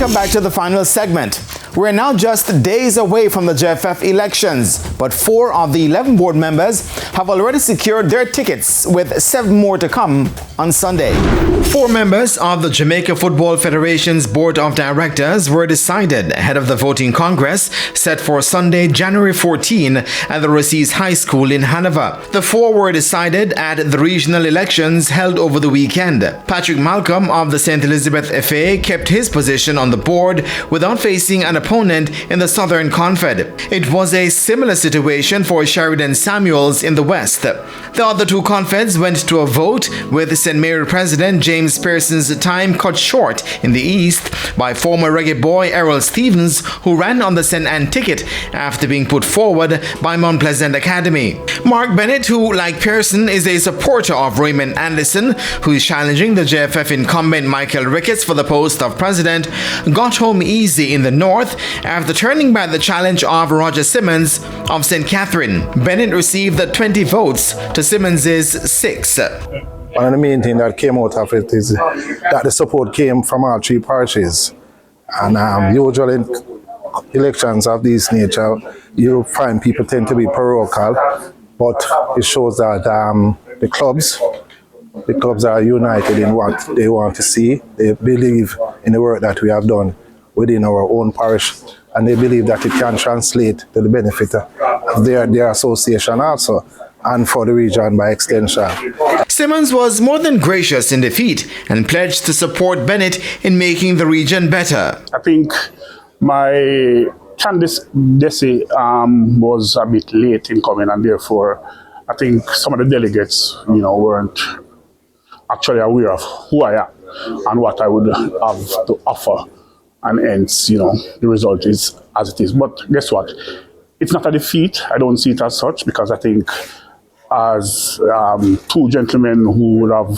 Welcome back to the final segment. We're now just days away from the JFF elections, but 4 of the 11 board members have already secured their tickets, with 7 more to come on Sunday. 4 members of the Jamaica Football Federation's Board of Directors were decided ahead of the voting congress set for Sunday, January 14 at the Rosse's High School in Hanover. The 4 were decided at the regional elections held over the weekend. Patrick Malcolm of the St. Elizabeth FA kept his position on the board without facing an opponent in the Southern Confed. It was a similar situation for Sheridan Samuels in the West. The other 2 Confeds went to a vote, with St. Mary President James Pearson's time cut short in the East by former reggae boy Errol Stevens, who ran on the St. Ann ticket after being put forward by Mount Pleasant Academy. Mark Bennett, who like Pearson is a supporter of Raymond Anderson, who is challenging the JFF incumbent Michael Ricketts for the post of president, got home easy in the North after turning back the challenge of Roger Simmons of St. Catherine. Bennett received the 20 votes to Simmons's 6. One of the main things that came out of it is that the support came from all 3 parishes. And usually in elections of this nature, you find people tend to be parochial, but it shows that the clubs are united in what they want to see. They believe in the work that we have done within our own parish, and they believe that it can translate to the benefit of their association also, and for the region by extension. Simmons was more than gracious in defeat and pledged to support Bennett in making the region better. I think my candidacy was a bit late in coming, and therefore I think some of the delegates, weren't actually aware of who I am and what I would have to offer, and hence, the result is as it is. But guess what? It's not a defeat. I don't see it as such, because I think as 2 gentlemen who would have,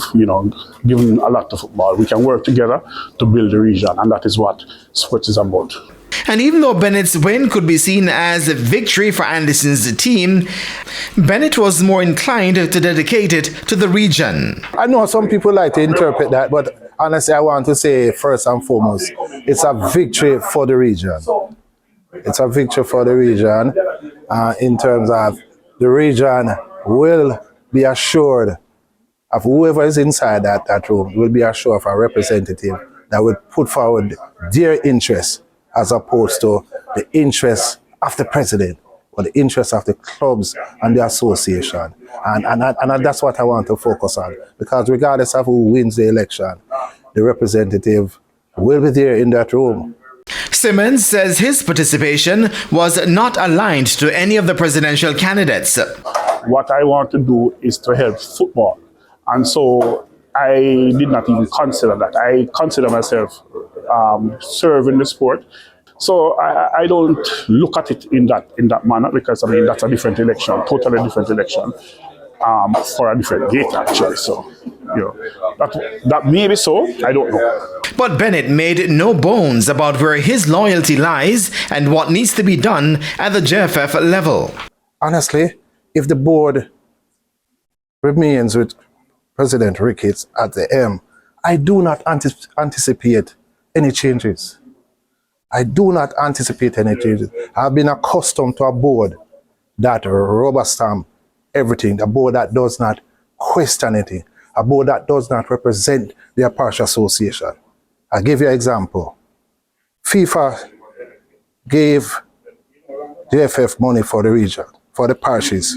given a lot to football, we can work together to build the region, and that is what sport is about. And even though Bennett's win could be seen as a victory for Anderson's team, Bennett was more inclined to dedicate it to the region. I know some people like to interpret that, but honestly, I want to say first and foremost, it's a victory for the region. It's a victory for the region in terms of the region will be assured of whoever is inside that room, will be assured of a representative that will put forward their interests as opposed to the interests of the president or the interests of the clubs and the association. And that's what I want to focus on, because regardless of who wins the election, the representative will be there in that room. Simmons says his participation was not aligned to any of the presidential candidates. What I want to do is to help football, and so I did not even consider that. I consider myself serving the sport, so I don't look at it in that manner, because that's a different election, totally different election, for a different gate actually. So that may be so. I don't know. But Bennett made no bones about where his loyalty lies and what needs to be done at the JFF level. Honestly, if the board remains with President Ricketts at the M, I do not anticipate any changes. I do not anticipate any changes. I've been accustomed to a board that rubber stamp everything, a board that does not question anything, a board that does not represent their parish association. I'll give you an example. FIFA gave JFF money for the region, for the parishes,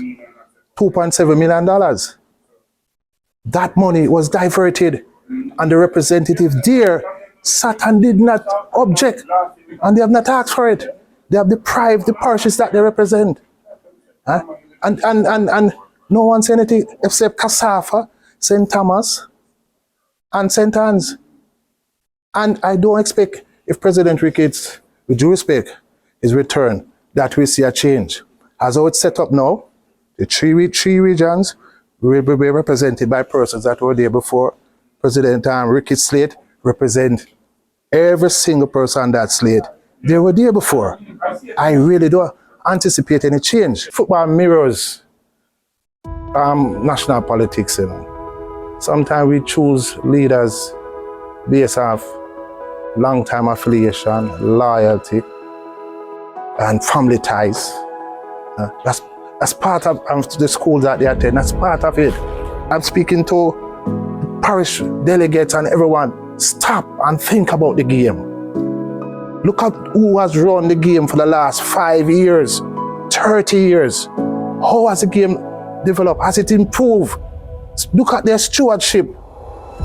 $2.7 million. That money was diverted, and the representative there sat and did not object, and they have not asked for it. They have deprived the parishes that they represent. And no one said anything except Casafa, St. Thomas, and St. Anne's. And I don't expect, if President Ricketts, with due respect, is returned, that we see a change. As how it's set up now, the three regions will be represented by persons that were there before. President Ricketts' slate represent every single person on that slate. They were there before. I really don't anticipate any change. Football mirrors national politics. Sometimes we choose leaders based off long-time affiliation, loyalty, and family ties. That's part of the school that they attend. That's part of it. I'm speaking to parish delegates and everyone. Stop and think about the game. Look at who has run the game for the last 5 years, 30 years. How has the game developed? Has it improved? Look at their stewardship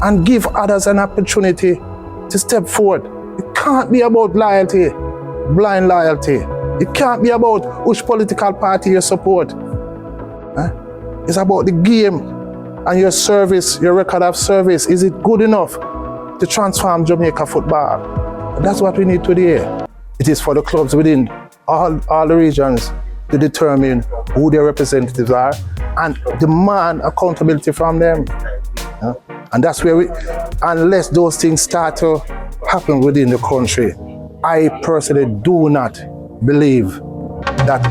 and give others an opportunity to step forward. It can't be about loyalty, blind loyalty. It can't be about which political party you support. It's about the game and your service, your record of service. Is it good enough to transform Jamaica football? That's what we need to do. It is for the clubs within all the regions to determine who their representatives are and demand accountability from them. And that's where unless those things start to happen within the country, I personally do not believe that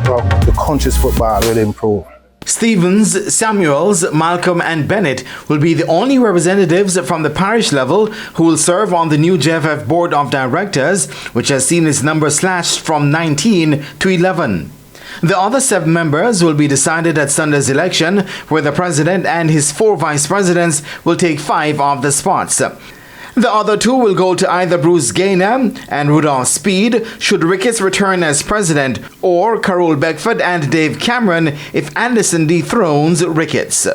the country's football will improve. Stevens, Samuels, Malcolm and Bennett will be the only representatives from the parish level who will serve on the new JFF Board of Directors, which has seen its number slashed from 19 to 11. The other 7 members will be decided at Sunday's election, where the president and his 4 vice presidents will take 5 of the spots. The other 2 will go to either Bruce Gaynor and Rudolph Speed should Ricketts return as president, or Carol Beckford and Dave Cameron if Anderson dethrones Ricketts.